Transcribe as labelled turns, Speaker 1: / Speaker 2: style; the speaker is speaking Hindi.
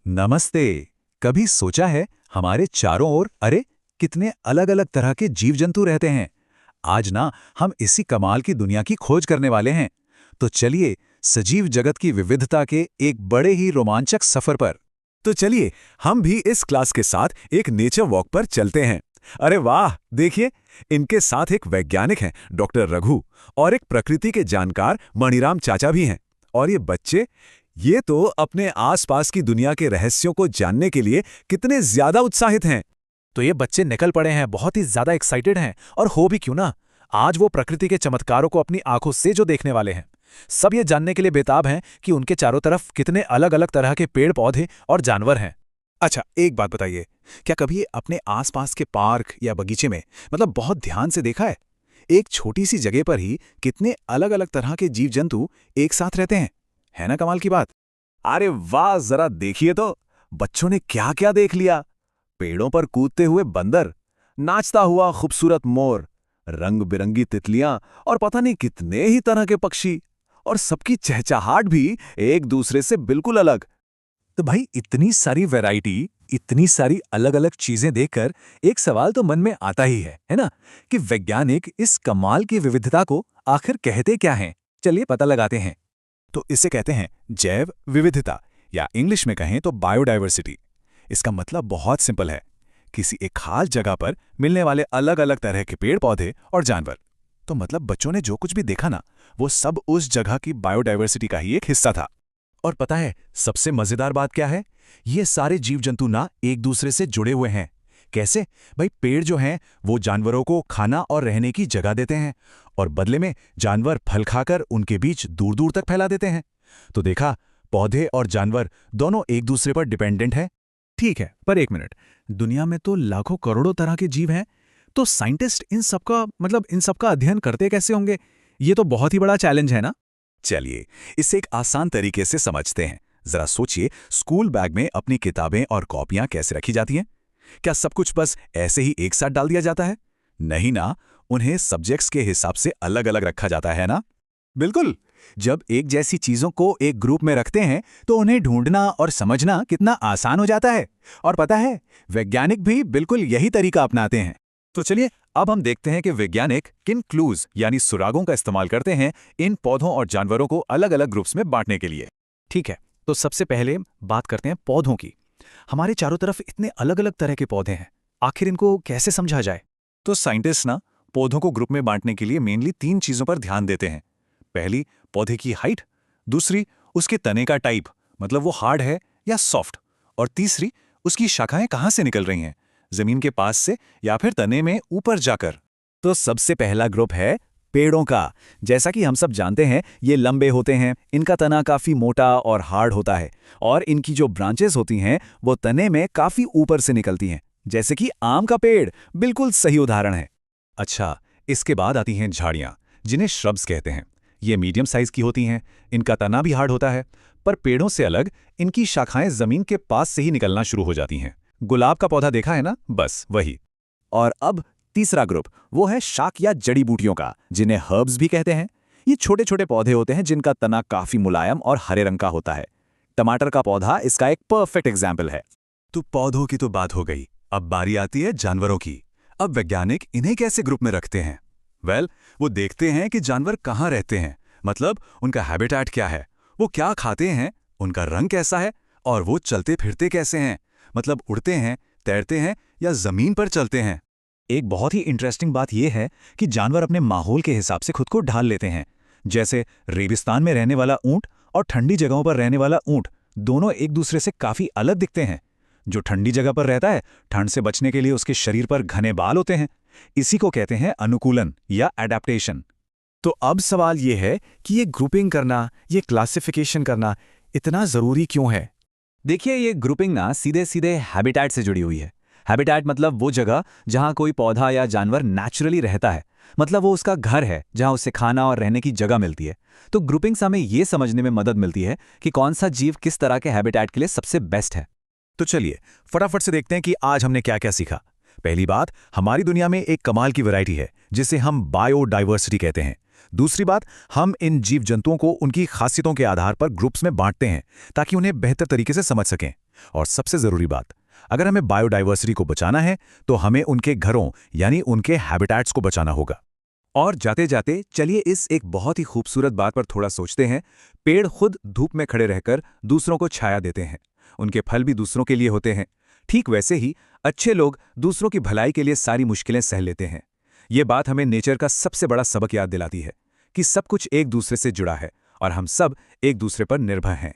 Speaker 1: नमस्ते। कभी सोचा है हमारे चारों ओर अरे कितने अलग अलग तरह के जीव जंतु रहते हैं। आज ना हम इसी कमाल की दुनिया की खोज करने वाले हैं। तो चलिए सजीव जगत की विविधता के एक बड़े ही रोमांचक सफर पर।
Speaker 2: तो चलिए हम भी इस क्लास के साथ एक नेचर वॉक पर चलते हैं। अरे वाह, देखिए, इनके साथ एक वैज्ञानिक हैं डॉक्टर रघु और एक प्रकृति के जानकार मणिराम चाचा भी हैं। और ये बच्चे, ये तो अपने आसपास की दुनिया के रहस्यों को जानने के लिए कितने ज्यादा उत्साहित हैं।
Speaker 3: तो ये बच्चे निकल पड़े हैं, बहुत ही ज्यादा एक्साइटेड हैं। और हो भी क्यों ना, आज वो प्रकृति के चमत्कारों को अपनी आंखों से जो देखने वाले हैं। सब ये जानने के लिए बेताब हैं कि उनके चारों तरफ कितने अलग अलग तरह के पेड़ पौधे और जानवर हैं।
Speaker 2: अच्छा, एक बात बताइए, क्या कभी अपने आसपास के पार्क या बगीचे में बहुत ध्यान से देखा है, एक छोटी सी जगह पर ही कितने अलग अलग तरह के जीव जंतु एक साथ रहते हैं? है ना कमाल की बात? अरे वाह, जरा देखिए तो बच्चों ने क्या क्या देख लिया। पेड़ों पर कूदते हुए बंदर, नाचता हुआ खूबसूरत मोर, रंग बिरंगी तितलियां और पता नहीं कितने ही तरह के पक्षी, और सबकी चहचहाट भी एक दूसरे से बिल्कुल अलग।
Speaker 1: तो भाई इतनी सारी वैरायटी, इतनी सारी अलग अलग चीजें देखकर एक सवाल तो मन में आता ही है ना, कि वैज्ञानिक इस कमाल की विविधता को आखिर कहते क्या हैं। चलिए पता लगाते हैं।
Speaker 2: तो इसे कहते हैं जैव विविधता, या इंग्लिश में कहें तो बायोडायवर्सिटी। इसका मतलब बहुत सिंपल है, किसी एक खास जगह पर मिलने वाले अलग अलग तरह के पेड़ पौधे और जानवर। तो बच्चों ने जो कुछ भी देखा ना, वो सब उस जगह की बायोडायवर्सिटी का ही एक हिस्सा था। और पता है सबसे मजेदार बात क्या है? ये सारे जीव जंतु ना एक दूसरे से जुड़े हुए हैं। कैसे? भाई, पेड़ जो हैं वो जानवरों को खाना और रहने की जगह देते हैं, और बदले में जानवर फल खाकर उनके बीच दूर दूर तक फैला देते हैं। तो देखा, पौधे और जानवर दोनों एक दूसरे पर डिपेंडेंट हैं।
Speaker 3: ठीक है, पर एक मिनट, दुनिया में तो लाखों करोड़ों तरह के जीव हैं, तो साइंटिस्ट इन सबका अध्ययन करते कैसे होंगे? ये तो बहुत ही बड़ा चैलेंज है ना।
Speaker 2: चलिए इसे एक आसान तरीके से समझते हैं। जरा सोचिए, स्कूल बैग में अपनी किताबें और कॉपियां कैसे रखी जाती हैं? क्या सब कुछ बस ऐसे ही एक साथ डाल दिया जाता है? नहीं ना, उन्हें सब्जेक्ट्स के हिसाब से अलग अलग रखा जाता है ना। बिल्कुल, जब एक जैसी चीजों को एक ग्रुप में रखते हैं तो उन्हें ढूंढना और समझना कितना आसान हो जाता है। और पता है, वैज्ञानिक भी बिल्कुल यही तरीका अपनाते हैं। तो चलिए अब हम देखते हैं कि वैज्ञानिक किन क्लूज यानी सुरागों का इस्तेमाल करते हैं इन पौधों और जानवरों को अलग अलग ग्रुप्स में बांटने के लिए।
Speaker 3: ठीक है, तो सबसे पहले बात करते हैं पौधों की। हमारे चारों तरफ इतने अलग अलग तरह के पौधे हैं, आखिर इनको कैसे समझा जाए?
Speaker 2: तो साइंटिस्ट ना पौधों को ग्रुप में बांटने के लिए मेनली 3 चीजों पर ध्यान देते हैं। पहली, पौधे की हाइट। दूसरी, उसके तने का टाइप, वो हार्ड है या सॉफ्ट। और तीसरी, उसकी शाखाएं कहां से निकल रही हैं, जमीन के पास से या फिर तने में ऊपर जाकर। तो सबसे पहला ग्रुप है पेड़ों का। जैसा कि हम सब जानते हैं, ये लंबे होते हैं, इनका तना काफी मोटा और हार्ड होता है, और इनकी जो ब्रांचेस होती हैं वो तने में काफी ऊपर से निकलती हैं, जैसे कि आम का पेड़ बिल्कुल सही उदाहरण है। अच्छा, इसके बाद आती हैं झाड़ियां, जिन्हें श्रब्स कहते हैं। ये मीडियम साइज की होती हैं, इनका तना भी हार्ड होता है, पर पेड़ों से अलग इनकी शाखाएं जमीन के पास से ही निकलना शुरू हो जाती हैं। गुलाब का पौधा देखा है ना, बस वही। और अब तीसरा ग्रुप, वो है शाक या जड़ी बूटियों का, जिन्हें हर्ब्स भी कहते हैं। ये छोटे छोटे पौधे होते हैं जिनका तना काफी मुलायम और हरे रंग का होता है। टमाटर का पौधा इसका एक परफेक्ट एग्जाम्पल है। तो पौधों की तो बात हो गई, अब बारी आती है जानवरों की। अब वैज्ञानिक इन्हें कैसे ग्रुप में रखते हैं? वो देखते हैं कि जानवर कहाँ रहते हैं, उनका हैबिटेट क्या है, वो क्या खाते हैं, उनका रंग कैसा है, और वो चलते फिरते कैसे हैं, उड़ते हैं, तैरते हैं या जमीन पर चलते हैं। एक बहुत ही इंटरेस्टिंग बात यह है कि जानवर अपने माहौल के हिसाब से खुद को ढाल लेते हैं। जैसे रेगिस्तान में रहने वाला ऊंट और ठंडी जगहों पर रहने वाला ऊंट दोनों एक दूसरे से काफी अलग दिखते हैं। जो ठंडी जगह पर रहता है, ठंड से बचने के लिए उसके शरीर पर घने बाल होते हैं। इसी को कहते हैं अनुकूलन या एडेप्टेशन।
Speaker 3: तो अब सवाल यह है कि ये ग्रुपिंग करना, ये क्लासिफिकेशन करना इतना जरूरी क्यों है?
Speaker 1: देखिए, ये ग्रुपिंग ना सीधे सीधे हैबिटेट से जुड़ी हुई है। हैबिटेट मतलब वो जगह जहां कोई पौधा या जानवर नेचुरली रहता है, वो उसका घर है जहां उसे खाना और रहने की जगह मिलती है। तो ग्रुपिंग से हमें ये समझने में मदद मिलती है कि कौन सा जीव किस तरह के हैबिटेट के लिए सबसे बेस्ट है।
Speaker 2: तो चलिए फटाफट से देखते हैं कि आज हमने क्या क्या सीखा। पहली बात, हमारी दुनिया में एक कमाल की वैरायटी है जिसे हम बायोडाइवर्सिटी कहते हैं। दूसरी बात, हम इन जीव जंतुओं को उनकी खासियतों के आधार पर ग्रुप्स में बांटते हैं ताकि उन्हें बेहतर तरीके से समझ सकें।
Speaker 3: और सबसे ज़रूरी बात, अगर हमें बायोडाइवर्सिटी को बचाना है तो हमें उनके घरों यानी उनके हैबिटेट्स को बचाना होगा।
Speaker 1: और जाते जाते चलिए इस एक बहुत ही खूबसूरत बात पर थोड़ा सोचते हैं। पेड़ खुद धूप में खड़े रहकर दूसरों को छाया देते हैं, उनके फल भी दूसरों के लिए होते हैं। ठीक वैसे ही अच्छे लोग दूसरों की भलाई के लिए सारी मुश्किलें सह लेते हैं। ये बात हमें नेचर का सबसे बड़ा सबक याद दिलाती है कि सब कुछ एक दूसरे से जुड़ा है और हम सब एक दूसरे पर निर्भर हैं।